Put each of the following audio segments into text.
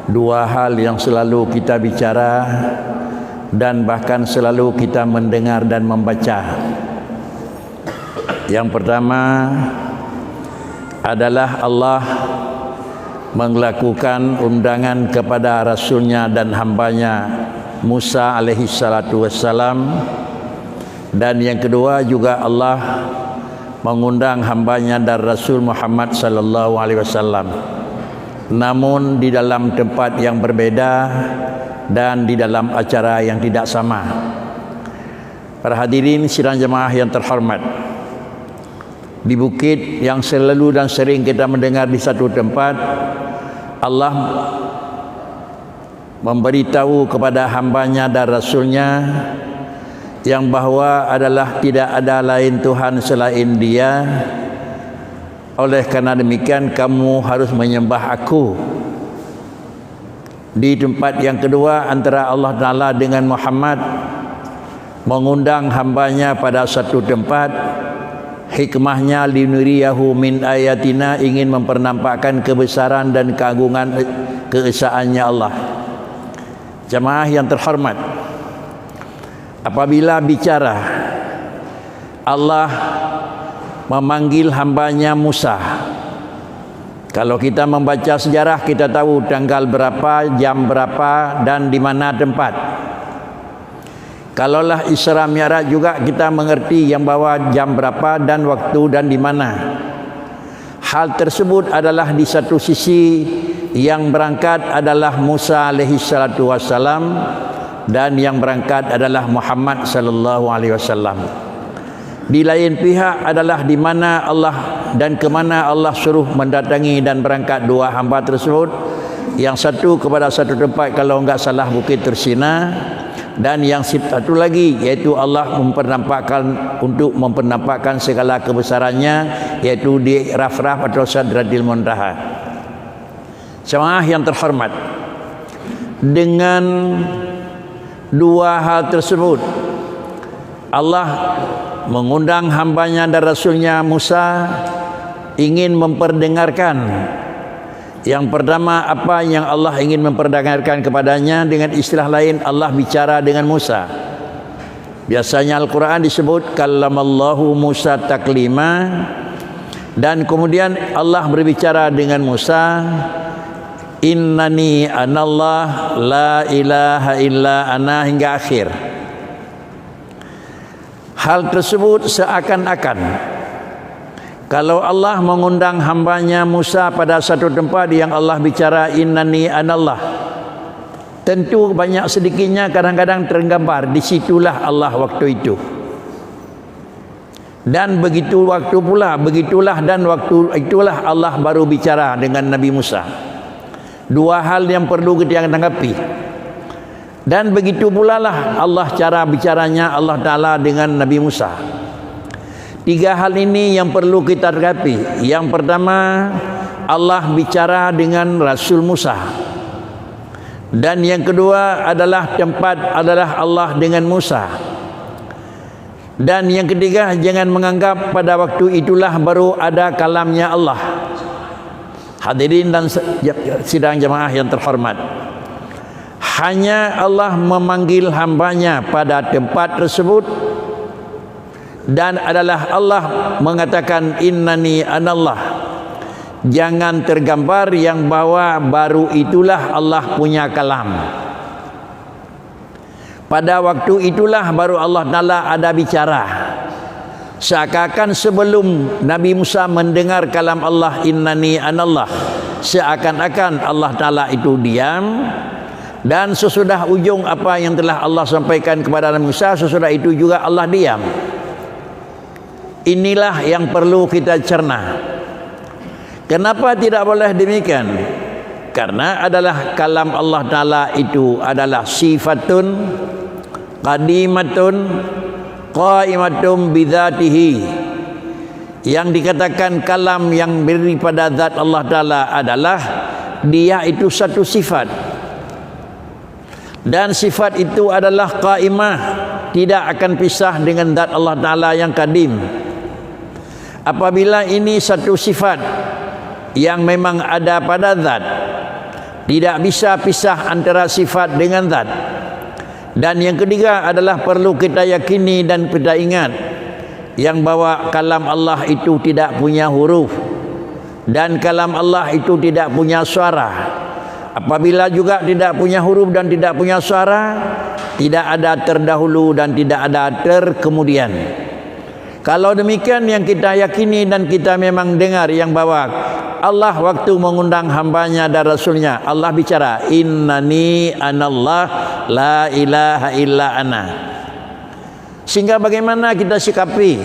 dua hal yang selalu kita bicara dan bahkan selalu kita mendengar dan membaca. Yang pertama adalah Allah melakukan undangan kepada Rasulnya dan hambanya Musa alaihi salatu wassalam, dan yang kedua juga Allah mengundang hambanya dan Rasul Muhammad sallallahu alaihi wasallam, namun di dalam tempat yang berbeda dan di dalam acara yang tidak sama. Para hadirin sidang jemaah yang terhormat, di bukit yang selalu dan sering kita mendengar di satu tempat, Allah memberitahu kepada hambanya dan Rasulnya yang bahawa adalah tidak ada lain Tuhan selain Dia. Oleh karena demikian kamu harus menyembah aku. Di tempat yang kedua antara Allah Ta'ala dengan Muhammad mengundang hambanya pada satu tempat, hikmahnya linuriyahu min ayatina, ingin mempernampakkan kebesaran dan keagungan keesaannya Allah. Jemaah yang terhormat, apabila bicara Allah memanggil hambanya Musa, kalau kita membaca sejarah kita tahu tanggal berapa, jam berapa dan di mana tempat. Kalaulah Isra Mi'raj juga kita mengerti yang bahawa jam berapa dan waktu dan di mana. Hal tersebut adalah di satu sisi yang berangkat adalah Musa alaihi salatu wassalam dan yang berangkat adalah Muhammad sallallahu alaihi wasallam. Di lain pihak adalah di mana Allah dan ke mana Allah suruh mendatangi dan berangkat dua hamba tersebut. Yang satu kepada satu tempat, kalau enggak salah Bukit Tursina, dan yang satu lagi yaitu Allah untuk mempernampakkan segala kebesarannya, yaitu di Raf-Raf atau Sidratil Muntaha. Jemaah yang terhormat, dengan dua hal tersebut Allah mengundang hambanya dan Rasulnya Musa ingin memperdengarkan. Yang pertama, apa yang Allah ingin memperdengarkan kepadanya. Dengan istilah lain, Allah bicara dengan Musa. Biasanya Al-Quran disebut kallamallahu Musa taklima, dan kemudian Allah berbicara dengan Musa, innani anallah la ilaha illa ana, hingga akhir. Hal tersebut seakan-akan kalau Allah mengundang hambanya Musa pada satu tempat yang Allah bicara innani anallah, tentu banyak sedikitnya kadang-kadang tergambar di situlah Allah waktu itu. Dan begitu waktu pula, begitulah dan waktu itulah Allah baru bicara dengan Nabi Musa. Dua hal yang perlu kita tanggapi. Dan begitu pula lah Allah cara bicaranya Allah Ta'ala dengan Nabi Musa. Tiga hal ini yang perlu kita tanggapi. Yang pertama, Allah bicara dengan Rasul Musa. Dan yang kedua adalah tempat adalah Allah dengan Musa. Dan yang ketiga, jangan menganggap pada waktu itulah baru ada kalamnya Allah. Hadirin dan sidang jemaah yang terhormat, hanya Allah memanggil hambanya pada tempat tersebut, dan adalah Allah mengatakan innani anallah. Jangan tergambar yang bahawa baru itulah Allah punya kalam. Pada waktu itulah baru Allah Ta'ala ada bicara. Seakan-akan sebelum Nabi Musa mendengar kalam Allah innani anallah, seakan-akan Allah Ta'ala itu diam. Dan sesudah ujung apa yang telah Allah sampaikan kepada Nabi Musa, sesudah itu juga Allah diam. Inilah yang perlu kita cerna. Kenapa tidak boleh demikian? Karena adalah kalam Allah Ta'ala itu adalah sifatun qadimatun qaimatun bidzatihi. Yang dikatakan kalam yang berdiri pada zat Allah Ta'ala adalah dia itu satu sifat. Dan sifat itu adalah qaimah, tidak akan pisah dengan zat Allah Ta'ala yang qadim. Apabila ini satu sifat yang memang ada pada zat, Tidak bisa pisah antara sifat dengan zat. Dan yang ketiga adalah perlu kita yakini dan kita ingat yang bahwa kalam Allah itu tidak punya huruf dan kalam Allah itu tidak punya suara. Apabila juga tidak punya huruf dan tidak punya suara, tidak ada terdahulu dan tidak ada terkemudian. Kalau demikian yang kita yakini dan kita memang dengar yang bahwa Allah waktu mengundang hambanya dan Rasulnya, Allah bicara, innani anallah la ilaha illa ana. Sehingga bagaimana kita sikapi?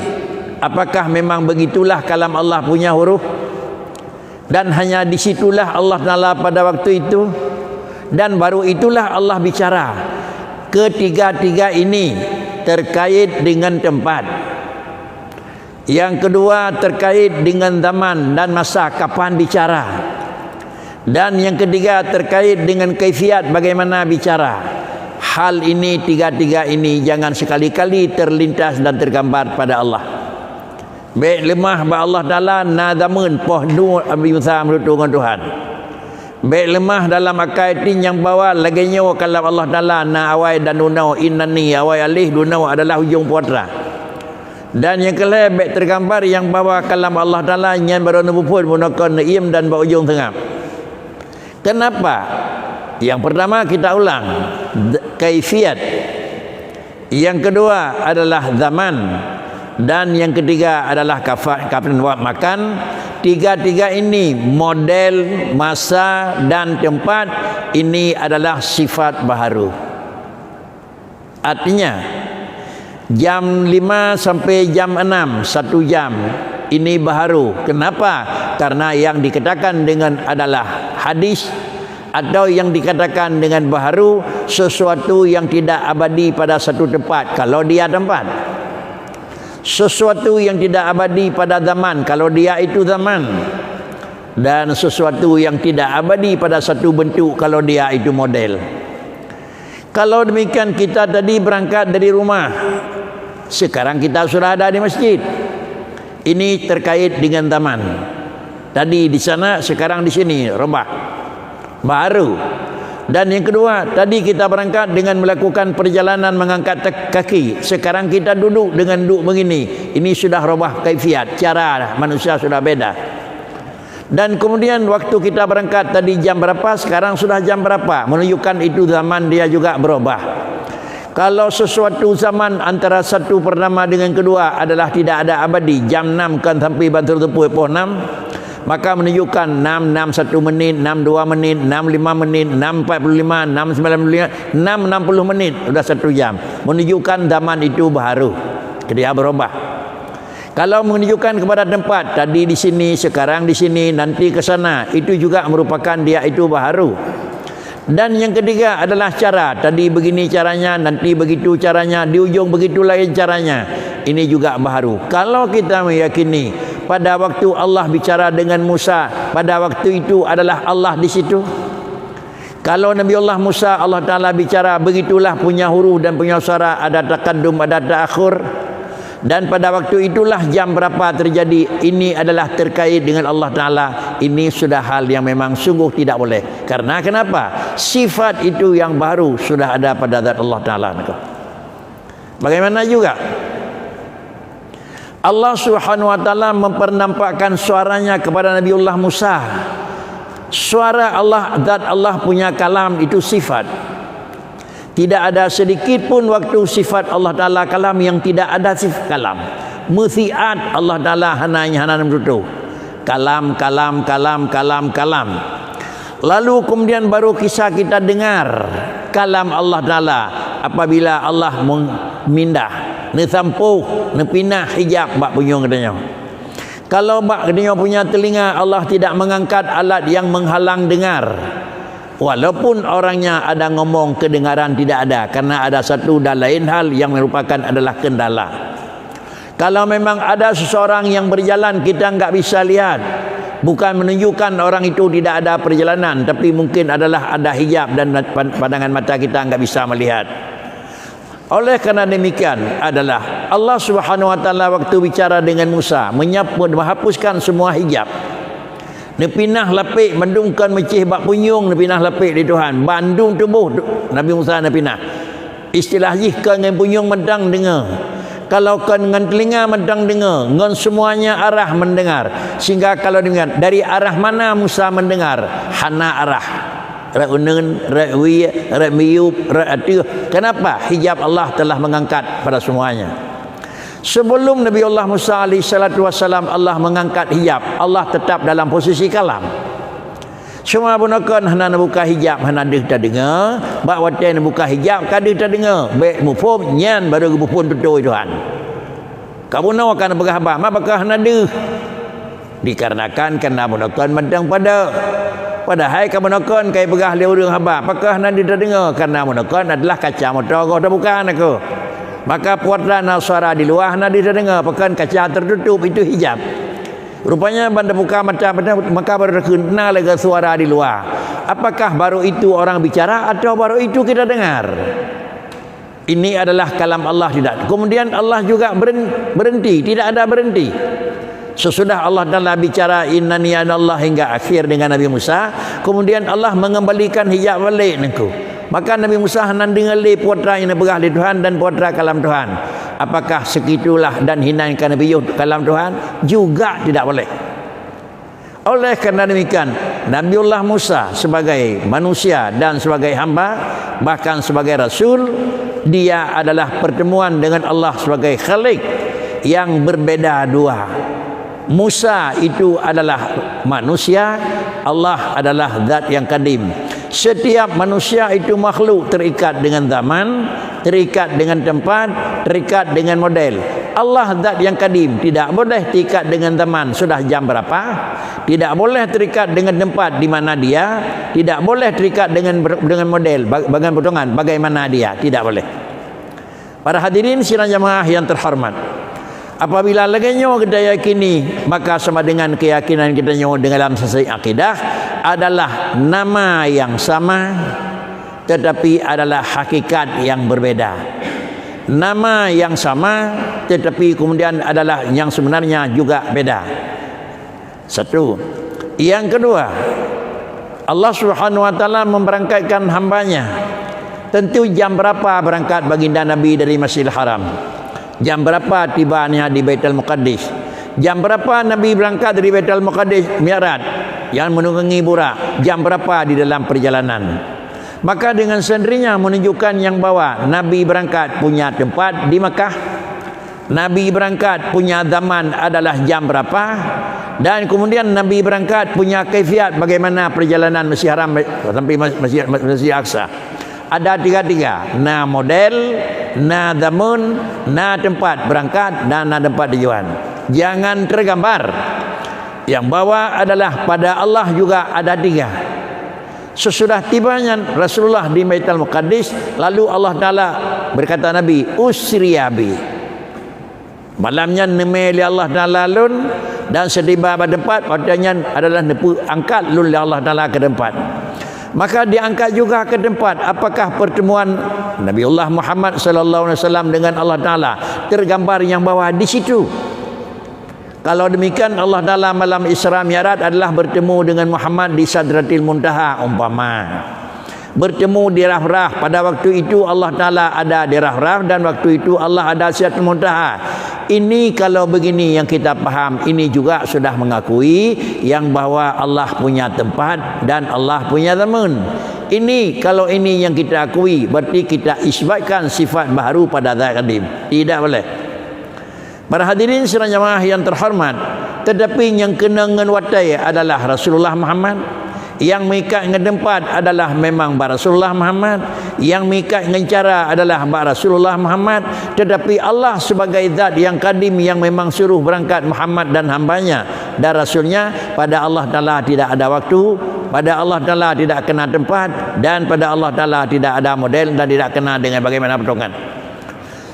Apakah memang begitulah kalam Allah punya huruf? Dan hanya disitulah Allah Ta'ala pada waktu itu? Dan baru itulah Allah bicara. Ketiga-tiga ini terkait dengan tempat. Yang kedua terkait dengan zaman dan masa kapan bicara. Dan yang ketiga terkait dengan kaifiat bagaimana bicara. Hal ini, tiga-tiga ini jangan sekali-kali terlintas dan tergambar pada Allah. Baik lemah ba Allah Ta'ala nadamun poh nu abi Musa merutu dengan Tuhan. Baik lemah dalam akaitin yang bawa laganya kalau Allah Ta'ala na awai dan dunau innani awai alih dunau adalah hujung putra. Dan yang kelima baik tergambar yang bawa kalam Allah Ta'ala yang baru nebupun munakon naim dan bawa ujung tengah. Kenapa? Yang pertama kita ulang kaifiat. Yang kedua adalah zaman. Dan yang ketiga adalah kapan makan. Tiga-tiga ini model, masa dan tempat ini adalah sifat baharu. Artinya jam 5 sampai jam 6 1 jam ini baharu. Kenapa? Karena yang dikatakan dengan adalah hadis atau yang dikatakan dengan baharu sesuatu yang tidak abadi pada satu tempat kalau dia tempat. Sesuatu yang tidak abadi pada zaman kalau dia itu zaman. Dan sesuatu yang tidak abadi pada satu bentuk kalau dia itu model. Kalau demikian kita tadi berangkat dari rumah, sekarang kita sudah ada di masjid. Ini terkait dengan zaman. Tadi di sana, sekarang di sini, robah baru. Dan yang kedua, tadi kita berangkat dengan melakukan perjalanan mengangkat kaki. Sekarang kita duduk dengan duduk begini. Ini sudah robah kaifiat, cara manusia sudah beda. Dan kemudian waktu kita berangkat tadi jam berapa, sekarang sudah jam berapa, menunjukkan itu zaman dia juga berubah. Kalau sesuatu zaman antara satu pertama dengan kedua adalah tidak ada abadi, jam 6 kan sampai bantul tepuk 6, maka menunjukkan 6, 6, 1 menit, 6, 2 menit, 6, 5 menit, 6, 45, 6, 95, 6, 60 menit, sudah 1 jam. Menunjukkan zaman itu baru, dia berubah. Kalau menunjukkan kepada tempat, tadi di sini, sekarang di sini, nanti ke sana, itu juga merupakan dia itu baru. Dan yang ketiga adalah cara. Tadi begini caranya, nanti begitu caranya, di ujung begitu lain caranya. Ini juga baru. Kalau kita meyakini pada waktu Allah bicara dengan Musa, pada waktu itu adalah Allah di situ. Kalau Nabi Allah Musa, Allah Ta'ala bicara, begitulah punya huruf dan punya suara, ada taqaddum, ada ta'akhur. Dan pada waktu itulah jam berapa terjadi, ini adalah terkait dengan Allah Ta'ala. Ini sudah hal yang memang sungguh tidak boleh. Karena kenapa? Sifat itu yang baru sudah ada pada zat Allah Ta'ala. Bagaimana juga Allah Subhanahu Wa Ta'ala mempernampakkan suaranya kepada Nabiullah Musa. Suara Allah, zat Allah punya kalam itu sifat. Tidak ada sedikit pun waktu sifat Allah Ta'ala kalam yang tidak ada sifat kalam. Muthiat Allah Ta'ala hanya berutuh. Kalam, kalam, kalam, kalam, kalam. Lalu kemudian baru kisah kita dengar kalam Allah Ta'ala apabila Allah memindah, nesampuh, nepinah hijab bak punyung katanya. Kalau bak katanya punya telinga, Allah tidak mengangkat alat yang menghalang dengar. Walaupun orangnya ada ngomong, kedengaran tidak ada, karena ada satu dan lain hal yang merupakan adalah kendala. Kalau memang ada seseorang yang berjalan, kita enggak bisa lihat. Bukan menunjukkan orang itu tidak ada perjalanan, tapi mungkin adalah ada hijab dan pandangan mata kita enggak bisa melihat. Oleh karena demikian adalah Allah Subhanahu Wa Ta'ala waktu bicara dengan Musa menghapuskan semua hijab. Dia pinah lapik mendungkan mecih bak punyung, dia pinah lapik di Tuhan. Bandung tubuh Nabi Musa dia pinah. Istilah jika dengan punyung mendang dengar. Kalau kan dengan telinga mendang dengar, dengan semuanya arah mendengar. Sehingga kalau dengar dari arah mana Musa mendengar, hana arah. Ra'unun, ra'wi, ra'miyub, ra'atih. Kenapa? Hijab Allah telah mengangkat pada semuanya. Sebelum Nabi Allah Musa AS Allah mengangkat hijab, Allah tetap dalam posisi kalam. Semua bunakan hana buka hijab, hana dia tak dengar. Bak watai buka hijab, kadih tak dengar. Baik mufum nyan baru mufum tutur Tuhan. Kamu nak akan berkhabar, mak bakal hana dia. Dikarenakan kena bunakan medang padahal kamu nakon kai begah le urang haba apakah nanti tak dengar karena bunakan adalah kaca motor kau tak bukan aku. Maka puatlah suara di luar nanti tak dengar pakan kaca tertutup itu hijab. Rupanya banda buka maka baru kena lagi suara di luar. Apakah baru itu orang bicara atau baru itu kita dengar? Ini adalah kalam Allah tidak. Kemudian Allah juga berhenti, tidak ada berhenti. Sesudah Allah Ta'ala bicara innani anallah hingga akhir dengan Nabi Musa, kemudian Allah mengembalikan hijab balik niku. Maka Nabi Musa hendak dengar putra yang berah di Tuhan dan putra kalam Tuhan. Apakah sekitulah dan hinakan Nabi kalam Tuhan? Juga tidak boleh. Oleh kerana demikian, Nabiullah Musa sebagai manusia dan sebagai hamba, bahkan sebagai rasul, dia adalah pertemuan dengan Allah sebagai Khalik yang berbeda dua. Musa itu adalah manusia, Allah adalah zat yang kadim. Setiap manusia itu makhluk terikat dengan zaman, terikat dengan tempat, terikat dengan model. Allah zat yang kadim, tidak boleh terikat dengan zaman sudah jam berapa, tidak boleh terikat dengan tempat di mana dia, tidak boleh terikat dengan model bagian potongan bagaimana dia, tidak boleh. Para hadirin sidang jamaah yang terhormat, apabila laginya kita yakini, maka sama dengan keyakinan kita dalam sesuai akidah adalah nama yang sama tetapi adalah hakikat yang berbeda. Nama yang sama tetapi kemudian adalah yang sebenarnya juga beda. Satu. Yang kedua, Allah Subhanahu wa taala memberangkatkan hambanya. Tentu jam berapa berangkat baginda Nabi dari Masjidil Haram? Jam berapa tibanya di Baitul Muqaddis? Jam berapa Nabi berangkat dari Baitul Muqaddis Mi'raj yang menunggangi Burak? Jam berapa di dalam perjalanan? Maka dengan sendirinya menunjukkan yang bahwa Nabi berangkat punya tempat di Makkah, Nabi berangkat punya zaman adalah jam berapa, dan kemudian Nabi berangkat punya kaifiat bagaimana perjalanan Masjid Haram sampai Masjid Aqsa. Ada tiga-tiga, na model, na zaman, na tempat berangkat, dan na tempat tujuan. Jangan tergambar. Yang bawah adalah pada Allah juga ada tiga. Sesudah tibanya Rasulullah di Baitul Muqaddis, lalu Allah Ta'ala berkata Nabi, usriyabi. Malamnya nemeli Allah Ta'ala lun, dan setiba pada tempat, padanya adalah angkat lun Allah Ta'ala ke tempat. Maka diangkat juga ke tempat. Apakah pertemuan Nabiullah Muhammad sallallahu alaihi wasallam dengan Allah Taala tergambar yang bawah di situ. Kalau demikian Allah Taala malam Isra Mi'raj adalah bertemu dengan Muhammad di Sadratil Muntaha umpama. Bertemu di Raf-Raf, pada waktu itu Allah Taala ada di Raf-Raf dan waktu itu Allah ada Sadratil Muntaha. Ini kalau begini yang kita paham, ini juga sudah mengakui yang bahwa Allah punya tempat dan Allah punya zaman. Ini kalau ini yang kita akui, berarti kita isbatkan sifat baru pada zat qadim. Tidak boleh. Para hadirin sekalian jemaah yang terhormat, tetapi yang kena dengan watai adalah Rasulullah Muhammad. Yang mengikat dengan tempat adalah memang Rasulullah Muhammad. Yang mengikat dengan cara adalah Rasulullah Muhammad. Tetapi Allah sebagai zat yang kadim yang memang suruh berangkat Muhammad dan hambanya dan Rasulnya, pada Allah Ta'ala tidak ada waktu, pada Allah Ta'ala tidak kena tempat, dan pada Allah Ta'ala tidak ada model dan tidak kena dengan bagaimana pertolongan.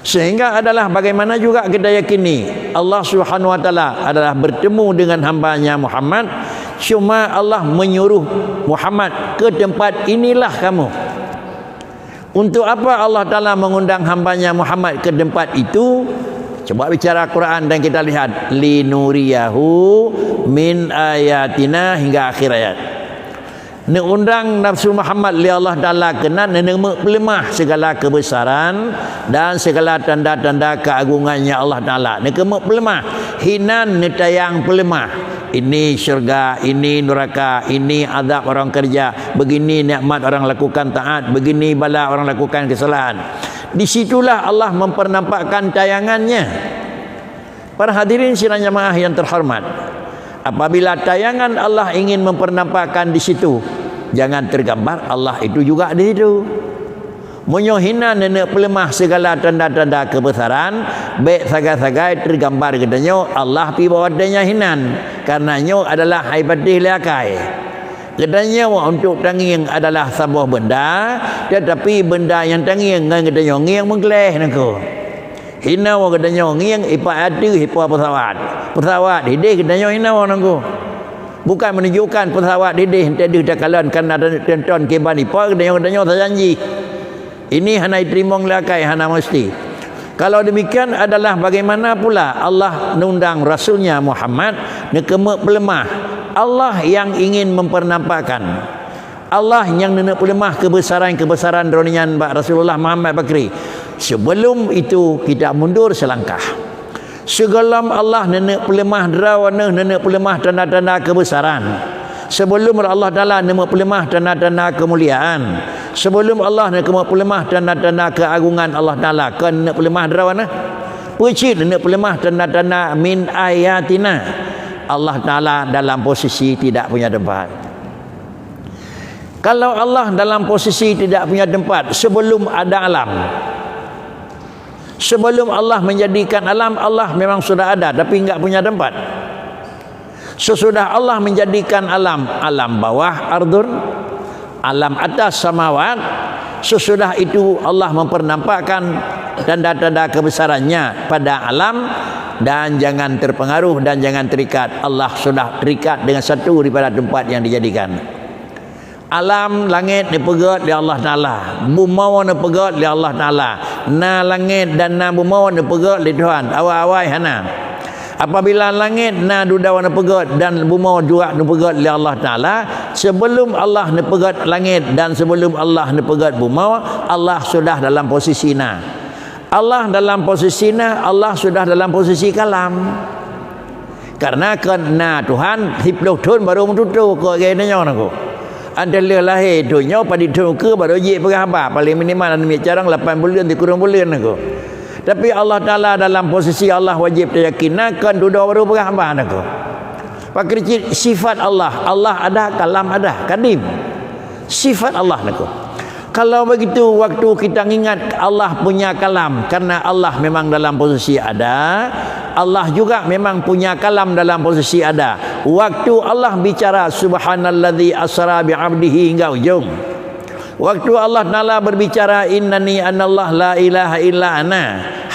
Sehingga adalah bagaimana juga kita yakini Allah Subhanahu wa taala adalah bertemu dengan hambanya Muhammad. Cuma Allah menyuruh Muhammad ke tempat inilah kamu. Untuk apa Allah Ta'ala mengundang hambanya Muhammad ke tempat itu? Coba bicara Quran dan kita lihat linuriyahu min ayatina hingga akhir ayat. Ni undang nafsu Muhammad li Allah Taala kena melemah segala kebesaran dan segala tanda-tanda keagungannya Allah Taala. Ni melemah, hinan ni tayang pelemah. Ini syurga, ini neraka, ini azab orang kerja, begini nikmat orang lakukan taat, begini bala orang lakukan kesalahan. Di situlah Allah mempernampakkan tayangannya. Para hadirin sidang jamaah yang terhormat, apabila tayangan Allah ingin mempernampakkan di situ, jangan tergambar Allah itu juga di situ. Menyohina nenek pelemah segala tanda-tanda kebesaran, baik sagai-sagai tergambar katanya Allah pi bawah adanya hinan, karenanya adalah haibatih liakai. Katanya untuk tanging adalah sebuah benda, tetapi benda yang tanging katanya ngiang menggeleh nako. Hina wa katanya ngiang ipa ada ipa pesawat hidih katanya hina wa nako. Bukan menunjukkan pesawat hidih tadi dakalan kan ada tonton keban ipa katanya saya janji. Ini hana terima ngelakai, hana mesti. Kalau demikian adalah bagaimana pula Allah nundang Rasulnya Muhammad nekemuk pelemah. Allah yang ingin mempernampakkan. Allah yang nenek pelemah kebesaran-kebesaran ronian Rasulullah Muhammad Bakri. Sebelum itu kita mundur selangkah. Sebelum Allah nenek pelemah derawana, nenek pelemah tanda-tanda kebesaran. Sebelum Allah Ta'ala nenek pelemah tanda-tanda kemuliaan. Sebelum Allah nak pelemah tanda-tanda keagungan Allah Ta'ala, kan nak pelemah derawana pucit nak pelemah tanda-tanda min ayatina. Allah Ta'ala dalam posisi tidak punya tempat. Kalau Allah dalam posisi tidak punya tempat sebelum ada alam, sebelum Allah menjadikan alam, Allah memang sudah ada tapi enggak punya tempat. Sesudah Allah menjadikan alam, alam bawah ardun, alam atas samawat, sesudah itu Allah mempernampakkan tanda-tanda kebesarannya pada alam. Dan jangan terpengaruh dan jangan terikat. Allah sudah terikat dengan satu daripada tempat yang dijadikan. Alam langit dipegat oleh Allah Ta'ala, bumi dipegat oleh Allah Ta'ala. Na langit dan na bumi dipegat oleh Tuhan. Awal-awal hana. Apabila langit na dudawan dipegat dan bumi juga dipegat oleh Allah Ta'ala, sebelum Allah dipegat langit dan sebelum Allah dipegat bumi, Allah sudah dalam posisi na. Allah dalam posisi na, Allah sudah dalam posisi kalam. Karena kena Tuhan hiploh Tuhan baru mentutup ke gayanya aku. Antara lahir dunia pada dunia ke baru je berapa paling minimal dan carang 8 bulan di kurang bulan aku. Tapi Allah Ta'ala dalam posisi Allah wajib yakinkan dunia baru berapa aku. Pakai sifat Allah, Allah ada, kalam ada, kadim. Sifat Allah aku. Kalau begitu waktu kita ingat Allah punya kalam, karena Allah memang dalam posisi ada, Allah juga memang punya kalam dalam posisi ada. Waktu Allah bicara subhanalladzi asra bi'abdihi hingga ujung. Waktu Allah Ta'ala berbicara innani anallah la ilaha illa ana,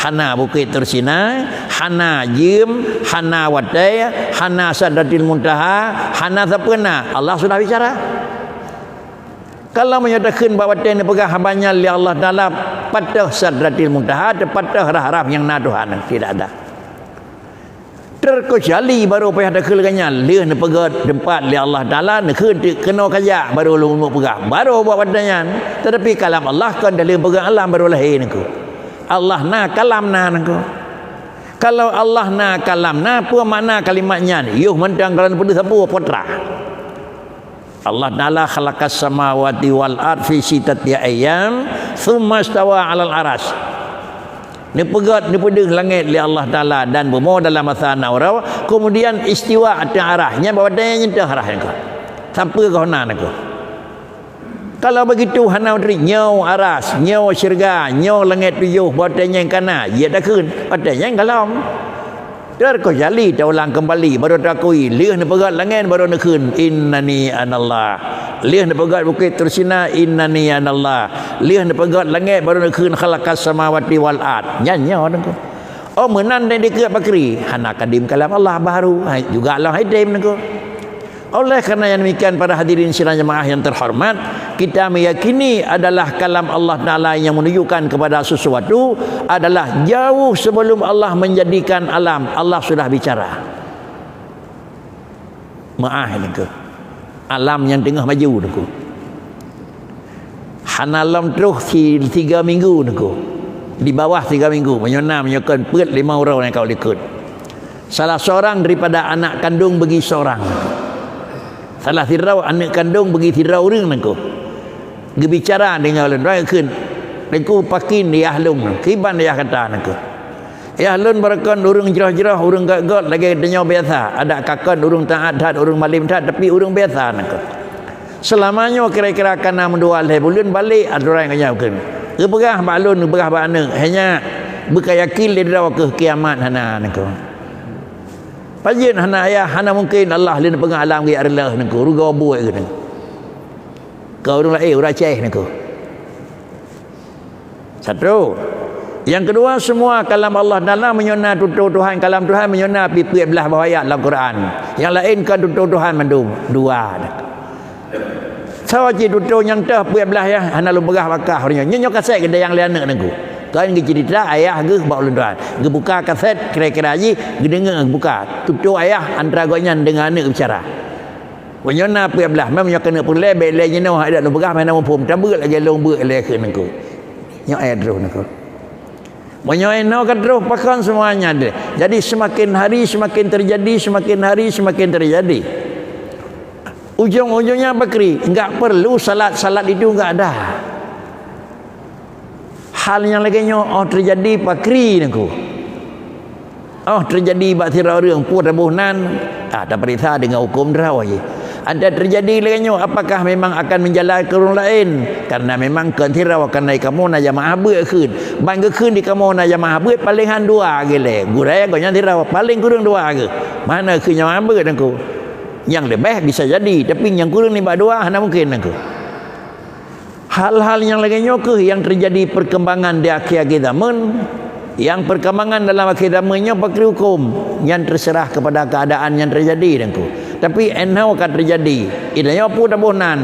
hana bukit tersina, hana jim, hana wadai, hana sadratil muntaha, hana sapena. Allah sudah bicara. Kalau menyatakan bahawa dia pegang hambanya oleh Allah Ta'ala patah sadratil muntaha, patah harap yang na Tuhan, tidak ada. Terkecuali baru payah dekelkannya dia nak pegang tempat oleh Allah Ta'ala, nak kena kajak baru lu pegang, baru buat badannya. Tetapi kalam Allah kan dalam pegang alam baru lahir niku. Allah na kalam na niku. Kalau Allah na kalam na, apa makna kalimatnya ni? Yuh mentang kalau pada siapa putra. Allah Ta'ala khalaqas samawati wal ard fi sittati ayyam thumma istawa 'alal arsy. Ni pegat ni pedih langit oleh Allah Ta'ala dan bumi dalam masa naurau, kemudian istiwa atas arahnya bahawa dia nyentah arahnya kau. Sampai kau nak aku. Kalau begitu hana utri nyau aras, nyau syurga, nyau langit tujuh bahawa dia yang kana, ia dah kun, bahawa yang galong. Terkecuali dia ulang kembali baru terakui liah ni pegat langit baru nak kun innani anallah, liah ni pegat bukit tersina innani anallah, liah ni pegat langit baru nak kun khalaqas samawati wal ard nyanyi orang tu. Oh menan dan dikira bakri hana kadim kalam Allah baru juga Allah hidim nako. Oleh kerana yang demikian, para hadirin sidang jemaah yang terhormat, kita meyakini adalah kalam Allah Ta'ala yang menunjukkan kepada sesuatu adalah jauh sebelum Allah menjadikan alam, Allah sudah bicara. Maaf ni ke alam yang tengah maju ni ke hanalam terus 3 minggu ni ke di bawah 3 minggu menyona menyokan perut 5 orang yang kau likut. Salah seorang daripada anak kandung bagi seorang, salah tirau anak kandung bagi tirau orang ni ke berbicara dengan orang lain aku pakin dia ahlum kiban dia kata ni ke ya lun barakan urang jerah-jerah urang gagak lagi denyo biasa ada kakon urang taat urang malim taat tapi urang biasa nak selamanya kira-kira kana mendua leh bulan balik ada orang kanya kan berah balun berah bana hanya berkayakin dia ke kiamat hana nak pajin hana ayah hana mungkin Allah lin pengalam ge arlah nak ruga buat ke kau urang lain urang ceh nak satu. Yang kedua, semua kalam Allah Ta'ala menyona tutur Tuhan, kalam Tuhan menyona pipi belah bawah ayat dalam Quran. Yang lain kan tutur Tuhan mandum dua. Sawaji tutur yang teh pipi belah ya hana lu berah bakah orangnya. Nyo kaset gede yang liana nengku. Kan ge cerita ayah ge bau Tuhan. Ge buka kaset kira-kira ji ge dengar buka. Tutur ayah antara gonya dengan anak bicara. Menyona pipi belah memang kena pulai belai nyeno ada lu berah mana pun tambah lagi long ber le ke nengku. Nyo ayat terus nengku. Menyoeno kan terus pakan semuanya dia. Jadi semakin hari semakin terjadi, semakin hari semakin terjadi. Ujung-ujungnya bakri, enggak perlu salat itu enggak ada. Hal yang lainnya terjadi bakri niku. Terjadi baktira orang pun rebuhnan, ada perintah dengan hukum draw je. Ada terjadi lainnya apakah memang akan menjalan ke orang lain karena memang kentirau akan naik kamu na jamaah beut keun bang keun di kamu na jamaah beut paling han 2 ge le gurai go nya tirau paling kurang 2 ke mana keun jamaah beut aku yang lebih bisa jadi tapi yang kurang ni bak 2 hana mungkin aku hal-hal yang lainnya ke yang terjadi perkembangan di akhir zaman yang perkembangan dalam akhir zamannya pakai hukum yang terserah kepada keadaan yang terjadi dengku. Tapi enau akan terjadi. Idanya pun tabunan.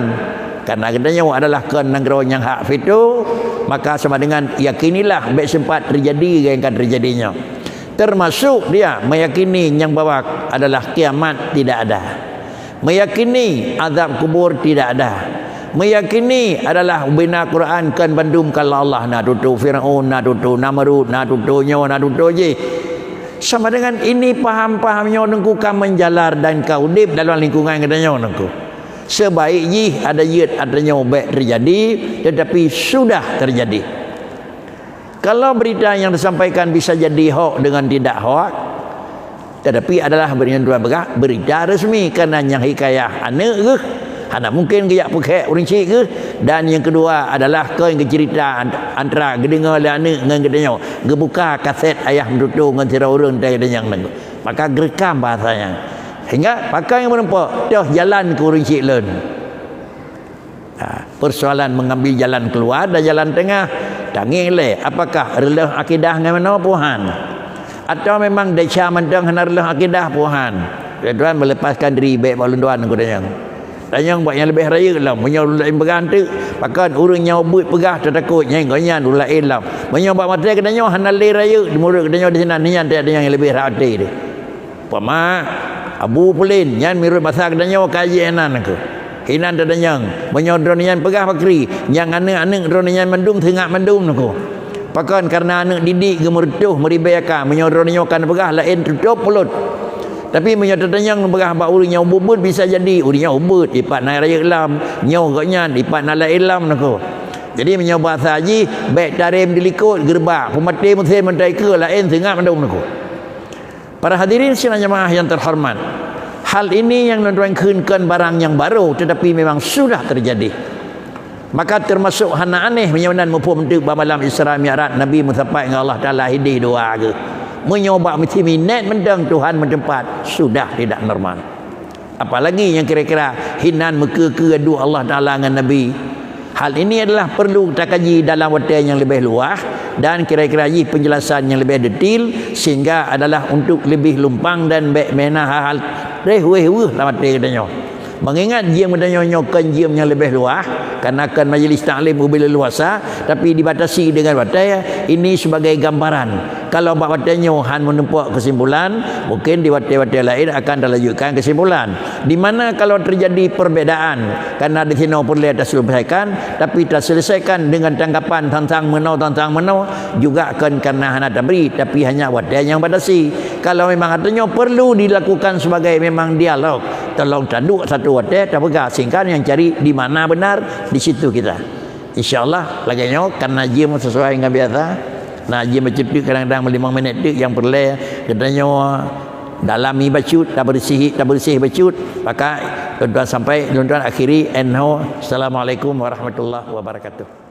Karena katanya adalah kenanggaran yang hak itu, maka sama dengan yakinilah baik sempat terjadi yang akan terjadinya. Termasuk dia meyakini yang bahwa adalah kiamat tidak ada. Meyakini azab kubur tidak ada. Meyakini adalah bina Quran kan bandum kalau Allah nak tutup Firaun, nak tutup Namrud, nak tutupnya, nak tutup je. Sama dengan ini paham-pahamnya nengku kan menjalar dan kau dip dalam lingkungan katanya nengku. Sebaik ji ada yet adanya baik terjadi tetapi sudah terjadi. Kalau berita yang disampaikan bisa jadi hoax dengan tidak hoax tetapi adalah berita resmi kerana yang hikayah anak ke anak mungkin geyak pakai orang cik ke dan yang kedua adalah kau yang cerita antara gedengar le anak dengan gedenya gebuka kaset ayah mendutung dengan tira urang tadi yang nang maka gerekam bahasanya hingga pakai yang menempa dah jalan ke orang cik lain persoalan mengambil jalan keluar dan jalan tengah tangih le apakah relah akidah dengan mana Tuhan atau memang deca mendang relah akidah Tuhan tuan melepaskan diri baik balunduan gedenya dan yang buat yang lebih raya lah menyau lain berantuk pakan urang nyau buat pegah tertakut nyai gonyan lain lah menyau buat mata kedanya hana le raya di murid kedanya di sana nian ada yang lebih rati dia pama abu pulin nyan mirut bahasa kedanya kaji enan ke hinan dadanya menyau dronian pegah pakri yang anak-anak dronian mendum tengah mendum aku pakan karena anak didik gemurtuh meribaikan menyau dronian kan pegah lain tutup mulut tapi menyatakan yang berah bak urinya ubud bisa jadi urinya ubud ipat naik raya ilam nyau gaknya ipat nalai ilam nako jadi menyau bahasa haji baik tarim dilikut gerbak pemati muslim mendaika lain tengah mendung nako para hadirin sidang jemaah yang terhormat hal ini yang tuan keunkan barang yang baru tetapi memang sudah terjadi maka termasuk hana aneh menyawanan mupum untuk malam Isra Mi'raj Nabi mencapai dengan Allah Taala hidih doa ke menyoba mesti minat mendang Tuhan mentempat sudah tidak normal apalagi yang kira-kira hinan muka kedua Allah Ta'ala dengan Nabi hal ini adalah perlu kita kaji dalam waktu yang lebih luas dan kira-kira penjelasan yang lebih detail sehingga adalah untuk lebih lumpang dan baik mena hal reh-weh dalam waktu katanya mengingat jiem menyokan jiem yang lebih luas karena akan majlis taklim bila luasa tapi dibatasi dengan batai. Ini sebagai gambaran. Kalau bapak-bapaknya han menempuh kesimpulan, mungkin di batai-batai lain akan dilanjutkan kesimpulan. Di mana kalau terjadi perbedaan karena di sini boleh diselesaikan tapi terselesaikan dengan tanggapan tentang menau juga akan karena hana tambri tapi hanya batai yang batasi. Kalau memang katanya perlu dilakukan sebagai memang dialog, tolong tanduk satu batai terpegang singkat yang cari di mana benar di situ kita. InsyaAllah laganya karena jim sesuai dengan biasa. Nah jim bercetuk kadang-kadang 5 minit tu yang perlu katanya dalami bacut tak bersih bacut maka tuan-tuan sampai tuan-tuan akhiri. Assalamualaikum warahmatullahi wabarakatuh.